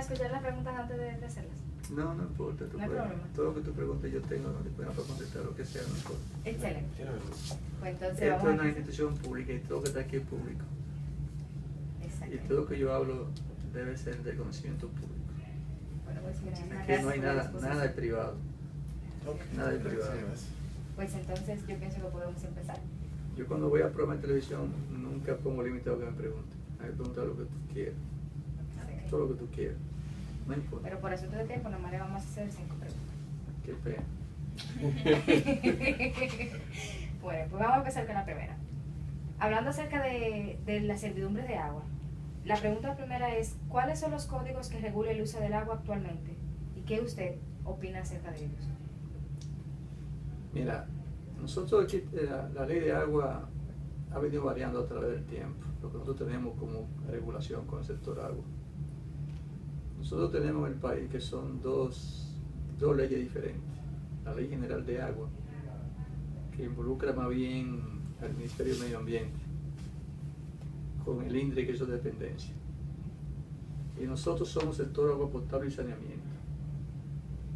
escuchar las preguntas antes de hacerlas? No, no importa. No hay problema. Todo lo que tú preguntes yo tengo disponible para contestar lo que sea, no importa. Excelente. Pues entonces Esto vamos es a una empezar. institución pública y todo lo que está aquí es público. Y Exacto. todo lo que yo hablo debe ser de conocimiento público. Bueno, pues gracias. Aquí no hay por la nada, disposición. nada de privado. Nada de privado. Pues entonces yo pienso que podemos empezar. Yo cuando voy a programar televisión nunca pongo límite a lo que me pregunten. A mí me preguntan lo que tú quieras. Sí. Todo lo que tú quieras. No importa. Pero por asunto de tiempo, nomás le vamos a hacer 5 preguntas. Qué pena. Bueno, pues vamos a empezar con la primera. Hablando acerca de las servidumbres de agua, la pregunta primera es, ¿cuáles son los códigos que regulan el uso del agua actualmente? ¿Y qué usted opina acerca de ellos? Mira, nosotros aquí, la ley de agua ha venido variando a través del tiempo, lo que nosotros tenemos como regulación con el sector agua. Nosotros tenemos en el país que son dos leyes diferentes. La Ley General de Agua, que involucra más bien al Ministerio del Medio Ambiente, con el INDRE, que es su dependencia. Y nosotros somos sector agua potable y saneamiento,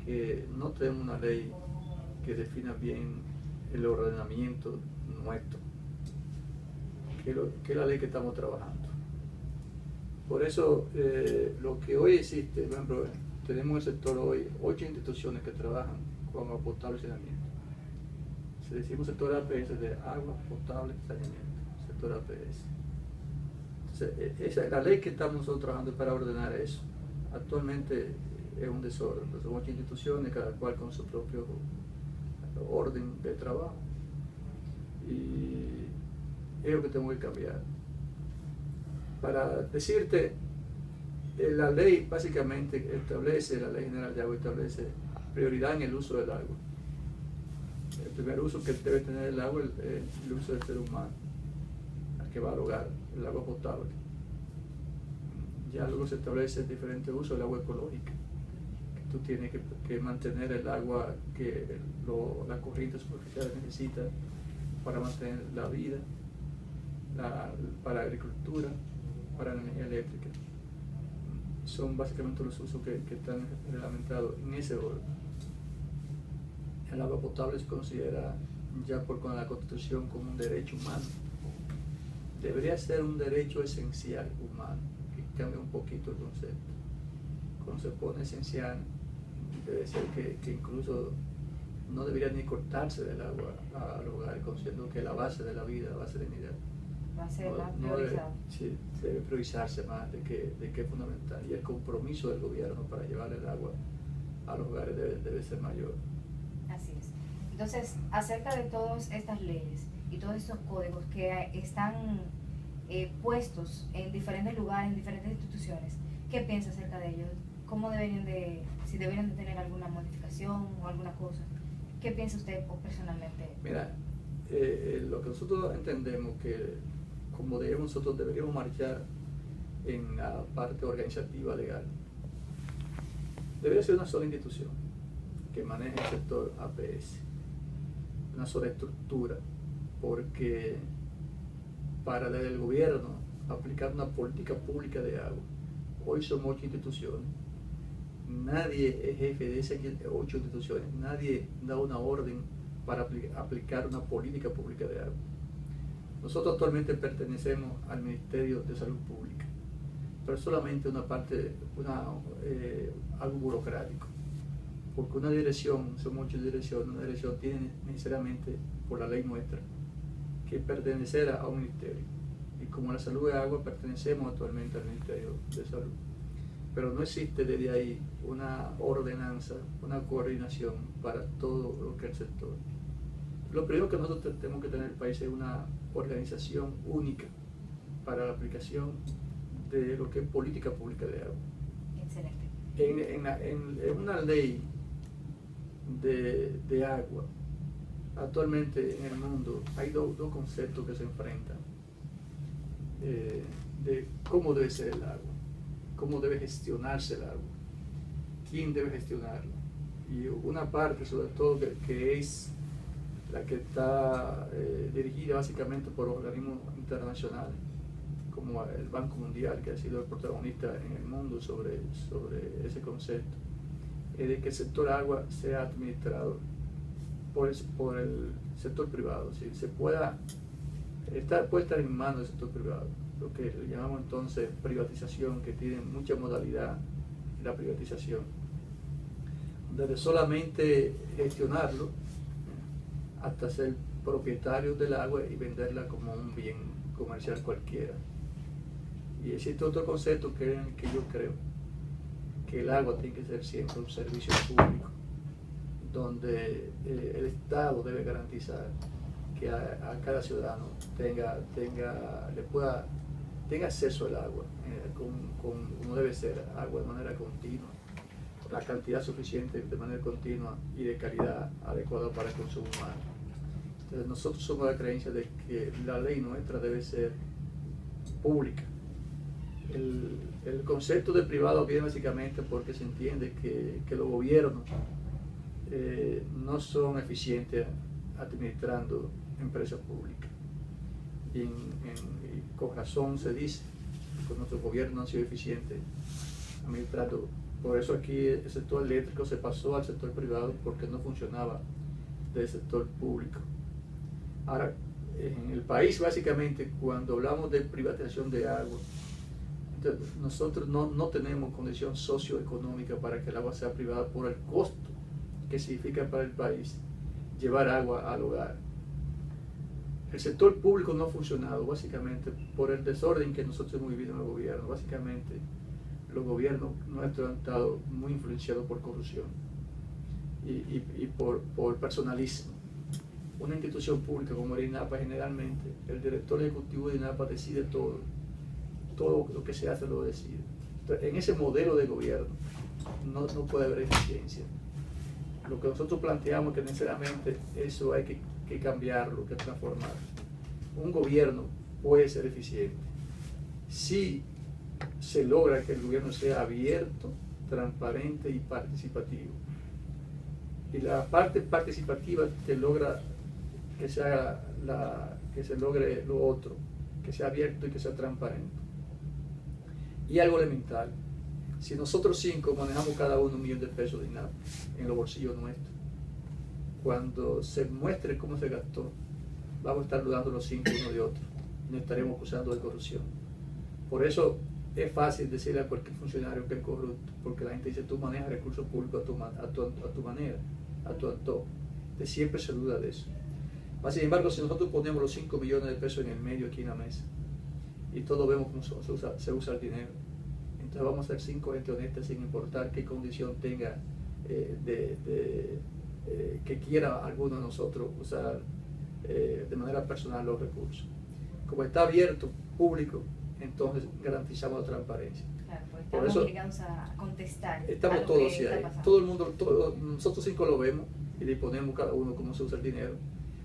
que no tenemos una ley que defina bien el ordenamiento nuestro, que es la ley que estamos trabajando. Por eso, lo que hoy existe, por ejemplo, tenemos en el sector hoy 8 instituciones que trabajan con agua potable y saneamiento. Si decimos sector APS, de agua potable y saneamiento, sector APS. Entonces, esa es la ley que estamos nosotros trabajando para ordenar eso. Actualmente es un desorden, pues son 8 instituciones, cada cual con su propio orden de trabajo. Y es lo que tengo que cambiar. Para decirte, la ley básicamente establece, la Ley General de Agua establece prioridad en el uso del agua. El primer uso que debe tener el agua es el uso del ser humano, al que va al hogar, el agua potable. Ya luego se establece diferentes usos del agua ecológica, que tú tienes que mantener el agua que la corriente superficial necesita para mantener la vida, para la agricultura, para la energía eléctrica. Son básicamente los usos que están reglamentados en ese orden. El agua potable se considera ya con la Constitución como un derecho humano. Debería ser un derecho esencial humano, que cambia un poquito el concepto. Cuando se pone esencial, debe ser que incluso no debería ni cortarse del agua al hogar, considerando que la base de la vida, la base de la vida, Va a ser más no debe, priorizado. sí, debe priorizarse más de que es fundamental. Y el compromiso del gobierno para llevar el agua a los hogares debe ser mayor. Así es. Entonces, acerca de todas estas leyes y todos estos códigos que están puestos en diferentes lugares, en diferentes instituciones, ¿qué piensa acerca de ellos? ¿Cómo si deberían de tener alguna modificación o alguna cosa? ¿Qué piensa usted personalmente? Mira, lo que nosotros entendemos que como nosotros deberíamos marchar en la parte organizativa legal, debería ser una sola institución que maneje el sector APS, una sola estructura, porque para desde el gobierno aplicar una política pública de agua, hoy somos 8 instituciones, nadie es jefe de esas 8 instituciones, nadie da una orden para aplicar una política pública de agua. Nosotros actualmente pertenecemos al Ministerio de Salud Pública, pero solamente una parte, algo burocrático, porque una dirección, son 8 direcciones, una dirección tiene necesariamente, por la ley nuestra, que pertenecer a un ministerio. Y como la salud de agua, pertenecemos actualmente al Ministerio de Salud. Pero no existe desde ahí una ordenanza, una coordinación para todo lo que es el sector. Lo primero que nosotros tenemos que tener en el país es una organización única para la aplicación de lo que es política pública de agua. Excelente. En una ley de agua, actualmente en el mundo hay dos conceptos que se enfrentan de cómo debe ser el agua, cómo debe gestionarse el agua, quién debe gestionarlo. Y una parte, sobre todo, que es la que está dirigida básicamente por organismos internacionales, como como el Banco Mundial, que ha sido el protagonista en el mundo sobre ese concepto, es de que el sector agua sea administrado por el sector privado, ¿sí? Puede estar en manos del sector privado, lo que le llamamos entonces privatización, que tiene mucha modalidad la privatización, desde solamente gestionarlo hasta ser propietario del agua y venderla como un bien comercial cualquiera. Y existe otro concepto que yo creo que el agua tiene que ser siempre un servicio público, donde el Estado debe garantizar que a cada ciudadano tenga acceso al agua como debe ser, agua de manera continua, la cantidad suficiente de manera continua y de calidad adecuada para el consumo humano. Entonces nosotros somos la creencia de que la ley nuestra debe ser pública. El concepto de privado viene básicamente porque se entiende que los gobiernos no son eficientes administrando empresas públicas. Y con razón se dice que nuestros gobiernos no han sido eficientes administrando. Por eso aquí el sector eléctrico se pasó al sector privado, porque no funcionaba del sector público. Ahora, en el país básicamente, cuando hablamos de privatización de agua, nosotros no tenemos condición socioeconómica para que el agua sea privada por el costo que significa para el país llevar agua al hogar. El sector público no ha funcionado básicamente por el desorden que nosotros hemos vivido en el gobierno. Básicamente, los gobiernos nuestros han estado muy influenciados por corrupción y por personalismo. Una institución pública como el INAPA, generalmente el director ejecutivo de INAPA decide todo lo que se hace lo decide. Entonces, en ese modelo de gobierno no puede haber eficiencia. Lo que nosotros planteamos es que necesariamente eso hay que cambiarlo, que transformarlo. Un gobierno puede ser eficiente si se logra que el gobierno sea abierto, transparente y participativo. Y la parte participativa te logra que se logre lo otro, que sea abierto y que sea transparente. Y algo elemental: si nosotros 5 manejamos cada uno $1 millón de pesos de INAPA en los bolsillos nuestros, cuando se muestre cómo se gastó, vamos a estar dudando los 5 uno de otro, no estaremos acusando de corrupción. Por eso es fácil decirle a cualquier funcionario que es corrupto, porque la gente dice: tú manejas recursos públicos a tu manera, a tu antojo. De siempre se duda de eso. Sin embargo, si nosotros ponemos los 5 millones de pesos en el medio aquí en la mesa y todos vemos cómo se usa el dinero, entonces vamos a ser 5 gente honestas, sin importar qué condición tenga que quiera alguno de nosotros usar de manera personal los recursos. Como está abierto, público, entonces garantizamos la transparencia. Claro, pues Por estamos eso obligados a contestar. Estamos todos ahí. Todo el mundo, nosotros 5 lo vemos y disponemos cada uno cómo se usa el dinero.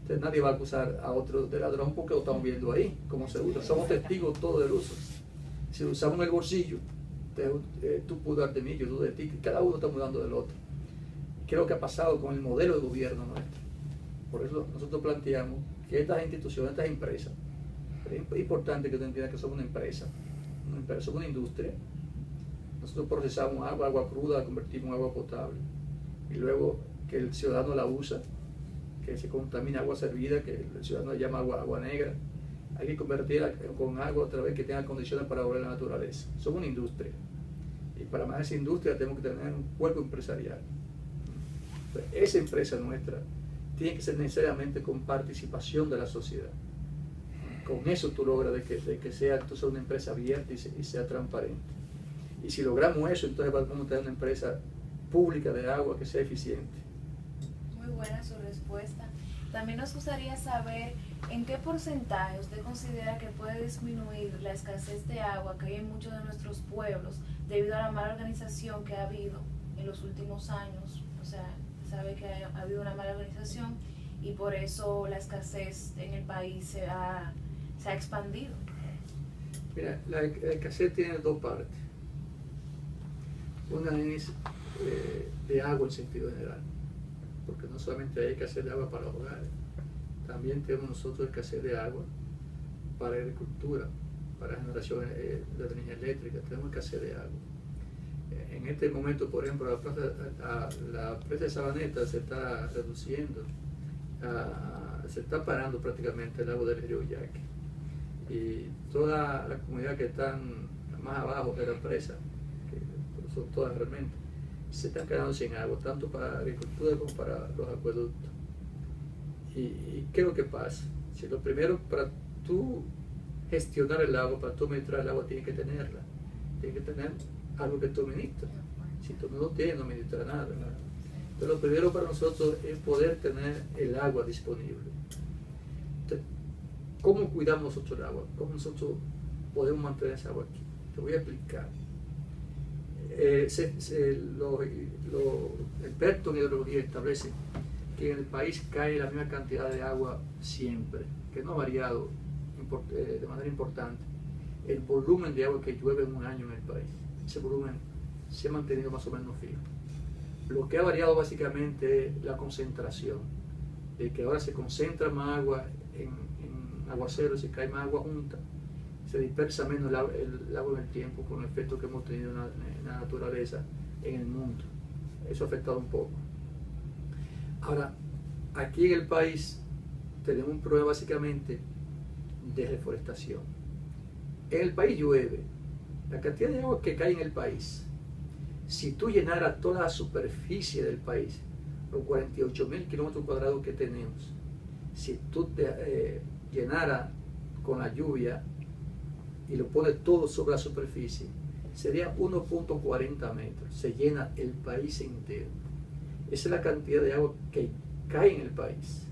Entonces nadie va a acusar a otro de ladrón porque lo estamos viendo ahí, cómo se usa. Somos testigos todos del uso. Si lo usamos en el bolsillo, tú puedes dar de mí, yo dudo de ti, cada uno está mudando del otro. ¿Qué es lo que ha pasado con el modelo de gobierno nuestro? Por eso nosotros planteamos que estas instituciones, estas empresas, es importante que tú entiendas que somos una empresa, somos una industria. Nosotros procesamos agua cruda, la convertimos en agua potable, y luego que el ciudadano la usa, que se contamina agua servida, que el ciudadano llama agua negra, hay que convertirla con agua otra vez que tenga condiciones para volver a la naturaleza. Somos una industria, y para más esa industria tenemos que tener un cuerpo empresarial. Entonces, esa empresa nuestra tiene que ser necesariamente con participación de la sociedad. Con eso tú logras de que tú seas una empresa abierta y sea transparente. Y si logramos eso, entonces vamos a tener una empresa pública de agua que sea eficiente. Muy buena su respuesta. También nos gustaría saber en qué porcentaje usted considera que puede disminuir la escasez de agua que hay en muchos de nuestros pueblos debido a la mala organización que ha habido en los últimos años. O sea, sabe que ha habido una mala organización y por eso la escasez en el país se ha expandido. Mira, la escasez tiene 2 partes. Una es de agua en sentido general, porque no solamente hay escasez de agua para los hogares, también tenemos nosotros escasez de agua para agricultura, para generación de energía eléctrica, tenemos que hacer de algo. En este momento, por ejemplo, la presa de Sabaneta se está reduciendo, se está parando prácticamente el agua del río Yaqui. Y toda la comunidad que están más abajo de la presa, que son todas realmente, se están quedando sin agua, tanto para la agricultura como para los acueductos. ¿Y qué es lo que pasa? Si lo primero, para tú gestionar el agua, para tú administrar el agua, tienes que tenerla. Tienes que tener algo que tú administras. Si tú no lo tienes, no administras nada. Entonces, lo primero para nosotros es poder tener el agua disponible. Entonces, ¿cómo cuidamos nosotros el agua? ¿Cómo nosotros podemos mantener esa agua aquí? Te voy a explicar. Los expertos en hidrología establecen que en el país cae la misma cantidad de agua siempre, que no ha variado de manera importante el volumen de agua que llueve en un año en el país. Ese volumen se ha mantenido más o menos fijo. Lo que ha variado básicamente es la concentración, de que ahora se concentra más agua en aguaceros, se cae más agua junta, se dispersa menos el agua en el tiempo, con el efecto que hemos tenido en la naturaleza, en el mundo. Eso ha afectado un poco. Ahora, aquí en el país tenemos un problema básicamente de reforestación. En el país llueve, la cantidad de agua que cae en el país, si tú llenaras toda la superficie del país, los 48.000 kilómetros cuadrados que tenemos, si tú te llenaras con la lluvia y lo pones todo sobre la superficie, sería 1.40 metros, se llena el país entero. Esa es la cantidad de agua que cae en el país.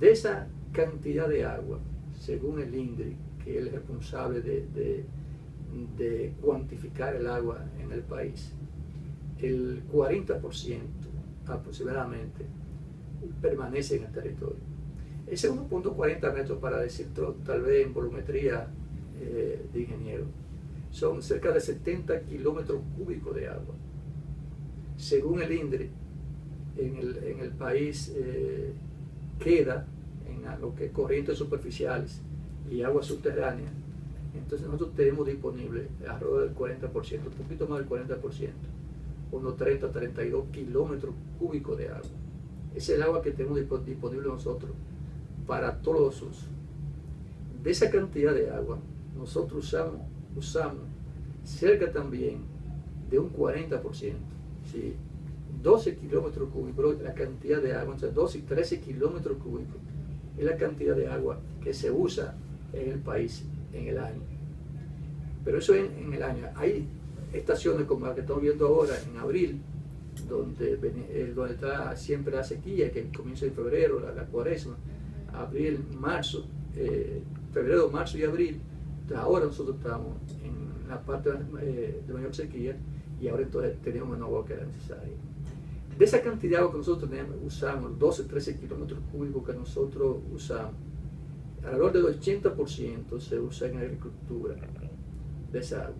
De esa cantidad de agua, según el INDRI, que es el responsable de cuantificar el agua en el país, el 40% aproximadamente permanece en el territorio. Ese 1.40 metros, para decirlo tal vez en volumetría de ingeniero, son cerca de 70 kilómetros cúbicos de agua. Según el INDRI, en el país queda en lo que es corrientes superficiales y aguas subterráneas. Entonces nosotros tenemos disponible alrededor del 40%, un poquito más del 40%, unos 30, 32 kilómetros cúbicos de agua. Ese es el agua que tenemos disponible nosotros para todos los usos. De esa cantidad de agua, nosotros usamos cerca también de un 40%. ¿Sí? 12 kilómetros cúbicos, la cantidad de agua, entre 12 y 13 kilómetros cúbicos, es la cantidad de agua que se usa en el país en el año. Pero eso en el año. Hay estaciones como la que estamos viendo ahora en abril, donde está siempre la sequía, que comienza en febrero, la cuaresma, abril, marzo, febrero, marzo y abril. Entonces ahora nosotros estamos en la parte de mayor sequía y ahora entonces tenemos menos agua que era necesaria. De esa cantidad de agua que nosotros usamos, 12, 13 kilómetros cúbicos que nosotros usamos, alrededor del 80% se usa en agricultura de esa agua.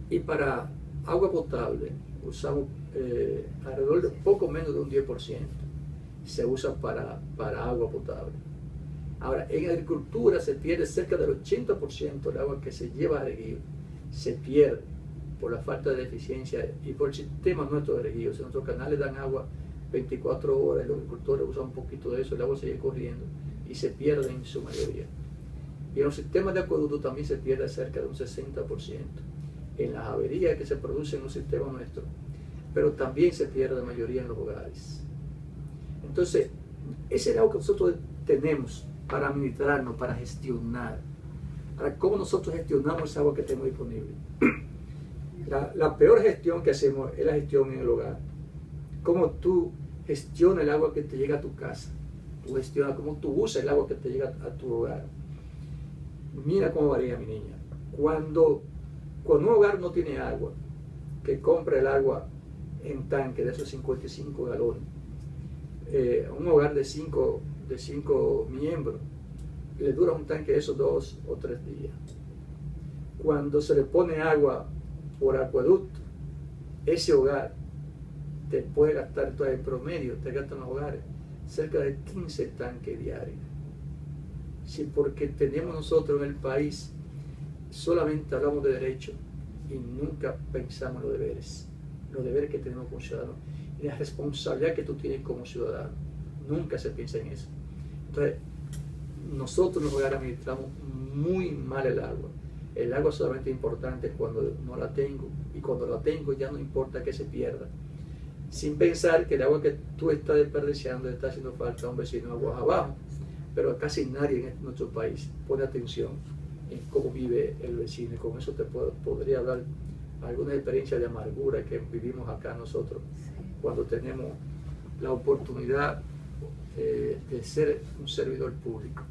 Y para agua potable usamos alrededor de poco menos de un 10%. Se usa para agua potable. Ahora, en agricultura se pierde cerca del 80% del agua que se lleva a reguío. Se pierde por la falta de eficiencia y por el sistema nuestro de reguío. O sea, nuestros canales dan agua 24 horas y los agricultores usan un poquito de eso, el agua sigue corriendo y se pierde en su mayoría. Y en los sistemas de acueducto también se pierde cerca de un 60% en las averías que se producen en los sistemas nuestros, pero también se pierde la mayoría en los hogares. Entonces, ese es el agua que nosotros tenemos para administrarnos, para gestionar. Ahora, ¿cómo nosotros gestionamos esa agua que tenemos disponible? La peor gestión que hacemos es la gestión en el hogar. Cómo tú gestionas el agua que te llega a tu casa. Tú gestionas cómo tú usas el agua que te llega a tu hogar. Mira cómo varía, mi niña. Cuando un hogar no tiene agua, que compra el agua en tanque de esos 55 galones, un hogar de 5 miembros, le dura un tanque de esos 2 o 3 días. Cuando se le pone agua por acueducto, ese hogar te puede gastar, en promedio, te gastan los hogares cerca de 15 tanques diarios. Sí, porque tenemos nosotros en el país solamente hablamos de derechos y nunca pensamos en los deberes que tenemos como ciudadanos y la responsabilidad que tú tienes como ciudadano. Nunca se piensa en eso. Entonces, nosotros los hogares administramos muy mal el agua. El agua solamente es importante cuando no la tengo, y cuando la tengo ya no importa que se pierda. Sin pensar que el agua que tú estás desperdiciando le está haciendo falta a un vecino aguas abajo. Pero casi nadie en nuestro país pone atención en cómo vive el vecino, y con eso te podría hablar alguna experiencia de amargura que vivimos acá nosotros, cuando tenemos la oportunidad de ser un servidor público,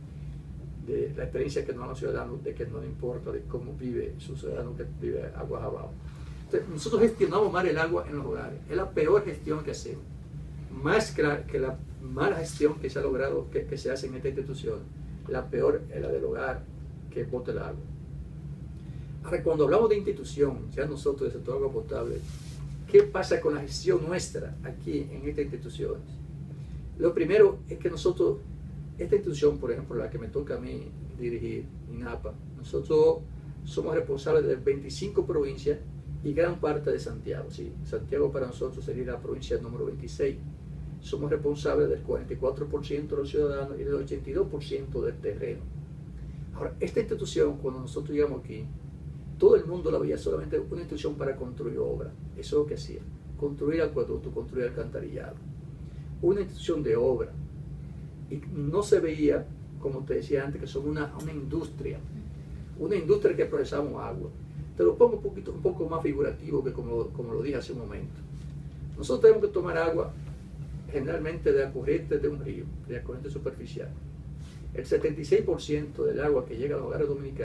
de la experiencia que nos dan los ciudadanos, de que no le importa de cómo vive su ciudadano que vive aguas abajo. Entonces, nosotros gestionamos mal el agua en los hogares. Es la peor gestión que hacemos, más que la mala gestión que se ha logrado, que se hace en esta institución. La peor es la del hogar, que bota el agua. Ahora, cuando hablamos de institución, ya nosotros del sector agua potable, ¿qué pasa con la gestión nuestra aquí en estas instituciones? Lo primero es que nosotros, esta institución, por ejemplo, la que me toca a mí dirigir, INAPA, nosotros somos responsables de 25 provincias y gran parte de Santiago. ¿Sí? Santiago para nosotros sería la provincia número 26. Somos responsables del 44% de los ciudadanos y del 82% del terreno. Ahora, esta institución, cuando nosotros llegamos aquí, todo el mundo la veía solamente una institución para construir obras. Eso es lo que hacía. Construir acueducto, construir alcantarillado. Una institución de obra. Y no se veía, como te decía antes, que somos una industria. Una industria que procesamos agua. Te lo pongo un poco más figurativo que como lo dije hace un momento. Nosotros tenemos que tomar agua generalmente de la corriente de un río, de la corriente superficial. El 76% del agua que llega a los hogares dominicanos